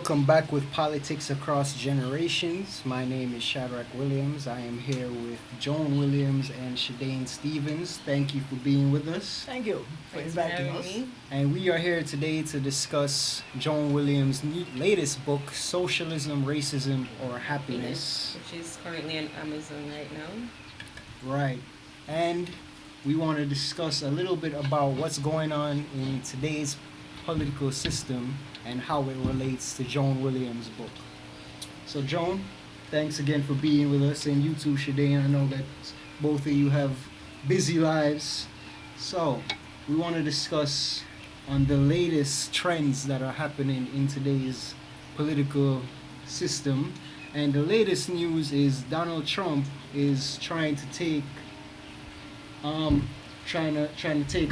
welcome back with Politics Across Generations. My name is Shadrach Williams. I am here with Joan Williams and Shadane Stevens. Thank you for being with us. Thank you for Thanks for inviting having us. me. And we are here today to discuss Joan Williams' latest book, Socialism, Racism, or Happiness. Which is currently on Amazon right now. Right. And we want to discuss a little bit about what's going on in today's political system and how it relates to Joan Williams' book. So, Joan, thanks again for being with us, and you too, Shadane. I know that both of you have busy lives. So, we want to discuss on the latest trends that are happening in today's political system. And the latest news is Donald Trump is trying to take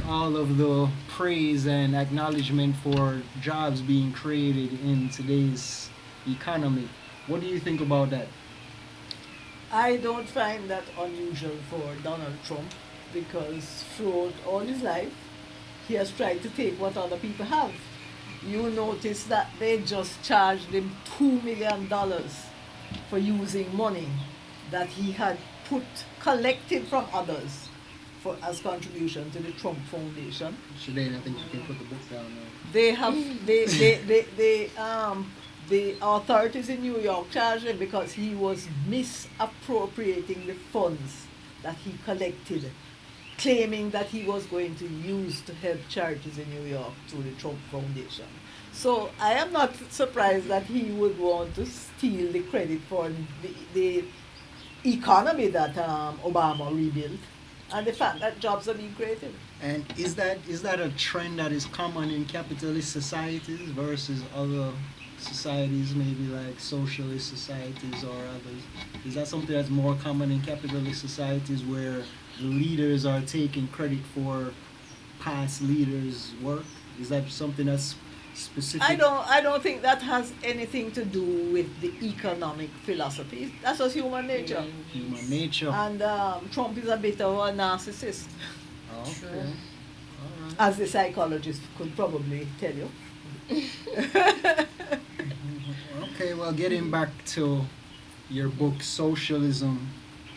all of the praise and acknowledgement for jobs being created in today's economy. What do you think about that? I don't find that unusual for Donald Trump because throughout all his life, he has tried to take what other people have. You notice that they just charged him $2 million for using money that he had collected from others as contribution to the Trump Foundation. Shadane, I think you can put the book down now. They have the authorities in New York charged him because he was misappropriating the funds that he collected, claiming that he was going to use to help charities in New York through the Trump Foundation. So I am not surprised that he would want to steal the credit for the economy that Obama rebuilt, and the fact that jobs are being created. And is that a trend that is common in capitalist societies versus other societies, maybe like socialist societies or others? Is that something that's more common in capitalist societies where the leaders are taking credit for past leaders' work? Is that something that's specific? I don't think that has anything to do with the economic philosophy. That's just human nature. Human nature. And Trump is a bit of a narcissist, Okay. True. All right. as the psychologist could probably tell you. Okay, well, getting back to your book, Socialism,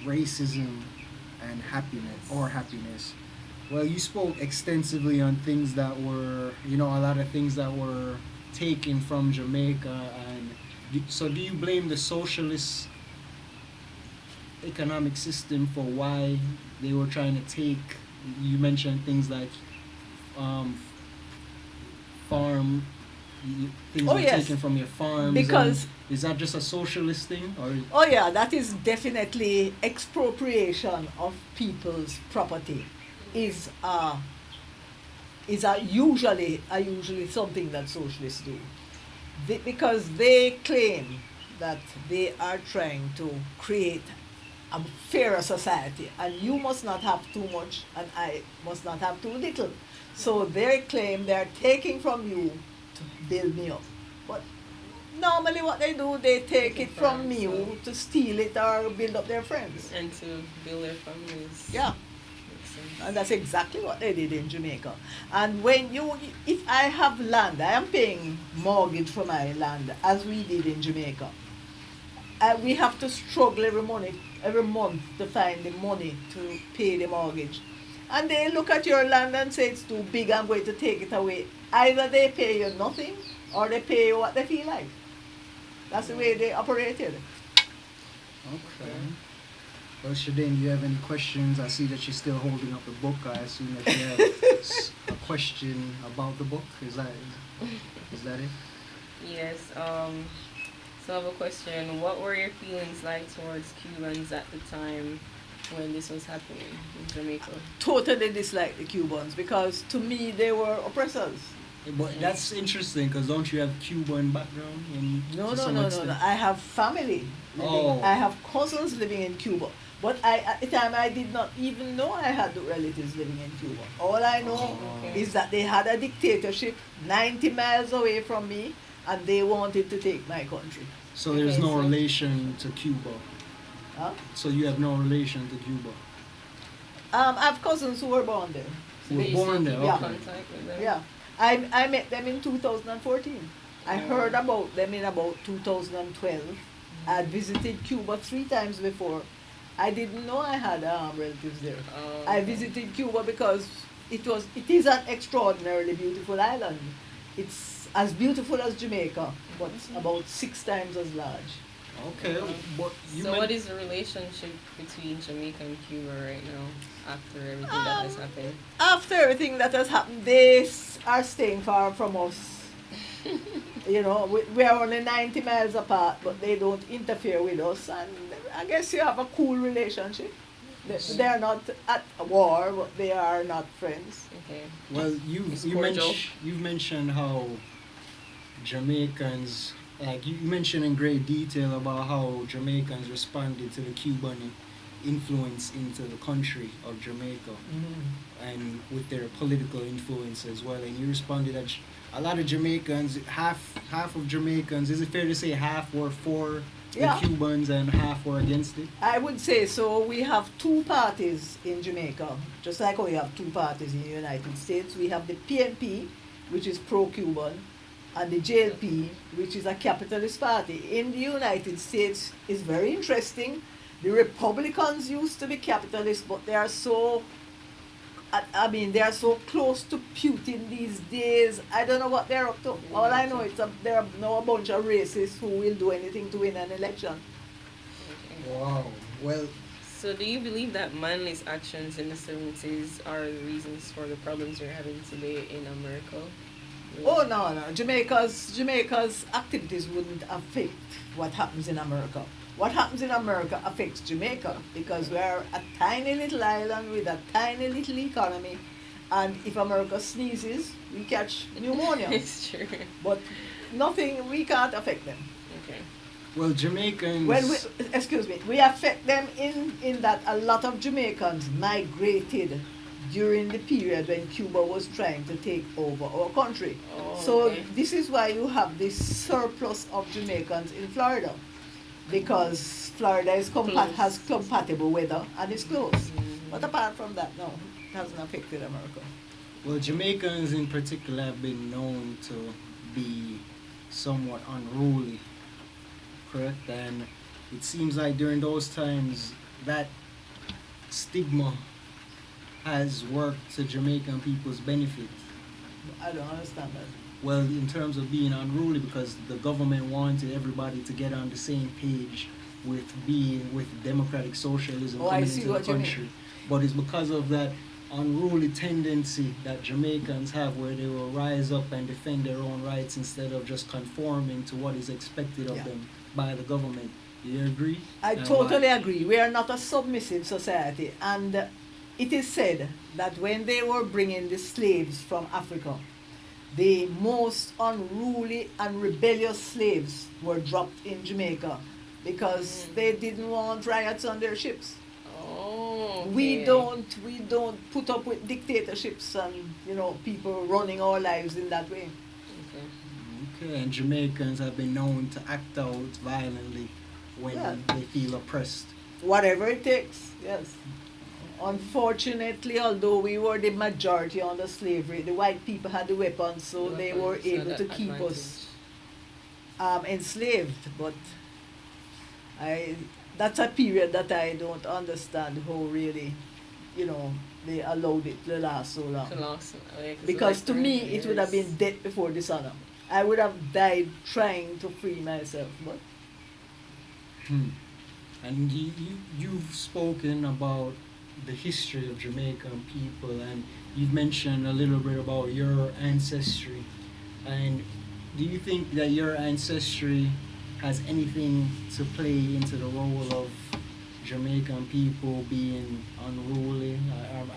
Racism, and Happiness. Well, you spoke extensively on things that were, a lot of things that were taken from Jamaica. And so do you blame the socialist economic system for why they were trying to take, you mentioned things like farm, things Oh, were yes. taken from your farms. Because- and is that just a socialist thing? Or Oh yeah, that is definitely expropriation of people's property. Is usually something that socialists do, because they claim that they are trying to create a fairer society, and you must not have too much, and I must not have too little. So they claim they are taking from you to build me up, but normally what they do, they take it from you to steal it or build up their friends. And to build their families. Yeah. Makes sense. And that's exactly what they did in Jamaica. And if I have land, I am paying mortgage for my land, as we did in Jamaica. We have to struggle every month to find the money to pay the mortgage. And they look at your land and say it's too big, I'm going to take it away. Either they pay you nothing or they pay you what they feel like. That's the way they operated. Okay. Well, Shadane, do you have any questions? I see that you're still holding up the book. I assume that you have a question about the book. Is that it? Yes. So I have a question. What were your feelings like towards Cubans at the time when this was happening in Jamaica? Totally dislike the Cubans because to me they were oppressors. But that's interesting because don't you have Cuban background? No. I have family living. Oh. I have cousins living in Cuba. But at the time I did not even know I had relatives living in Cuba. All I know is that they had a dictatorship 90 miles away from me and they wanted to take my country. So there's Okay, no so- relation to Cuba. Huh? So you have no relation to Cuba. I have cousins who were born there. Who were You born still there, keep in Yeah. okay. contact with them? Yeah. I met them in 2014. I heard about them in about 2012. I had visited Cuba 3 times before. I didn't know I had relatives there. I Okay. visited Cuba because it is an extraordinarily beautiful island. It's as beautiful as Jamaica, but about 6 times as large. Okay, but you So, meant what is the relationship between Jamaica and Cuba right now after everything that has Um, happened? After everything that has happened, they are staying far from us. You know, we are only 90 miles apart, but they don't interfere with us. And I guess you have a cool relationship. They are not at war, but they are not friends. Okay. well, It's cordial. you've mentioned how Jamaicans, like you mentioned in great detail about how Jamaicans responded to the Cuban influence into the country of Jamaica and with their political influence as well. And you responded that a lot of Jamaicans, half of Jamaicans, is it fair to say half were for the Yeah, Cubans and half were against it? I would say so. We have two parties in Jamaica, just like how we have two parties in the United States. We have the PNP, which is pro-Cuban, and the JLP, which is a capitalist party. In the United States, it's very interesting. The Republicans used to be capitalists, but they are so, I mean, they are so close to Putin these days. I don't know what they're up to. All I know is they're now a bunch of racists who will do anything to win an election. Okay. Wow. Well, So, do you believe that Manly's actions in the 70s are the reasons for the problems we're having today in America? Oh no, Jamaica's activities wouldn't affect what happens in America. What happens in America affects Jamaica because we're a tiny little island with a tiny little economy, and if America sneezes, we catch pneumonia. It's true. But nothing, we can't affect them. Okay. well, Jamaicans. Well, excuse me, we affect them in that a lot of Jamaicans migrated during the period when Cuba was trying to take over our country. Oh, So okay. this is why you have this surplus of Jamaicans in Florida, because Florida is Close. has compatible weather and it's close. Mhm. But apart from that, no, it hasn't affected America. Well, Jamaicans in particular have been known to be somewhat unruly, correct? And it seems like during those times that stigma has worked to Jamaican people's benefit. I don't understand that. Well, in terms of being unruly, because the government wanted everybody to get on the same page with democratic socialism Oh, I coming see into the what you mean. country. But it's because of that unruly tendency that Jamaicans have where they will rise up and defend their own rights instead of just conforming to what is expected of Yeah. them by the government. Do you agree? I And totally why? agree. We are not a submissive society. And it is said that when they were bringing the slaves from Africa, the most unruly and rebellious slaves were dropped in Jamaica because they didn't want riots on their ships. Oh, okay. We don't put up with dictatorships and people running our lives in that way. Okay. Okay, and Jamaicans have been known to act out violently when Yeah. they feel oppressed. Whatever it takes, yes. Unfortunately, although we were the majority under slavery, the white people had the weapons, so they were Weapons, so able that to keep us enslaved. But that's a period that I don't understand how really, they allowed it to last so long. To last, like, so Because like to me, 30 it would have been years. death before dishonor. I would have died trying to free myself, but And you've spoken about the history of Jamaican people, and you've mentioned a little bit about your ancestry. And do you think that your ancestry has anything to play into the role of Jamaican people being unruly?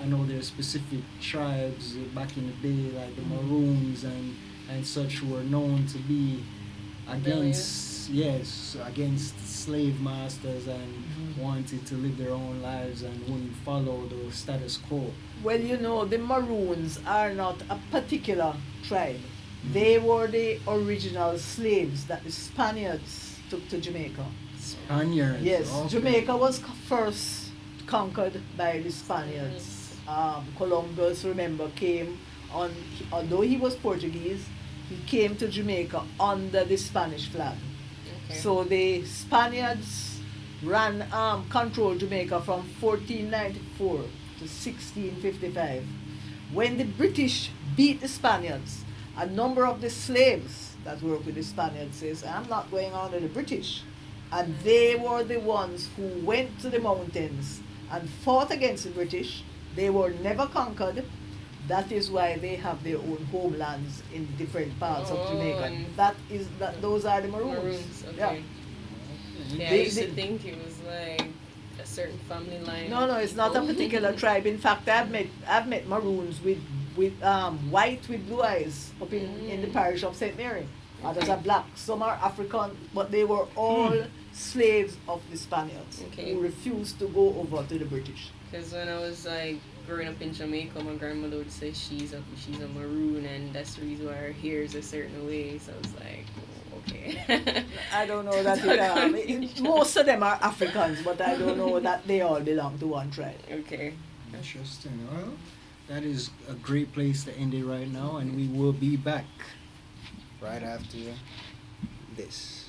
I know there's specific tribes back in the day, like the Maroons and such, who are known to be against slave masters and wanted to live their own lives and wouldn't follow the status quo. well, the Maroons are not a particular tribe. They were the original slaves that the Spaniards took to Jamaica. Spaniards. Yes, okay. Jamaica was first conquered by the Spaniards. Columbus, remember, came on, although he was Portuguese, he came to Jamaica under the Spanish flag. Okay. So the Spaniards controlled Jamaica from 1494 to 1655. When the British beat the Spaniards, a number of the slaves that worked with the Spaniards says, I'm not going under the British. And they were the ones who went to the mountains and fought against the British. They were never conquered. That is why they have their own homelands in different parts of Jamaica. Those are the Maroons. Maroons, okay. Yeah. Yeah, I used to think it was like a certain family line. No, it's not a particular tribe. In fact, I've met Maroons with white with blue eyes up in the parish of St. Mary. Others are black. Some are African, but they were all slaves of the Spaniards who refused to go over to the British. Because when I was like growing up in Jamaica, my grandmother would say she's a Maroon, and that's the reason why her hair is a certain way. So I was like, oh, okay. I don't know that most of them are Africans, but I don't know that they all belong to one tribe. Okay. Interesting. Well, that is a great place to end it right now, and we will be back right after this.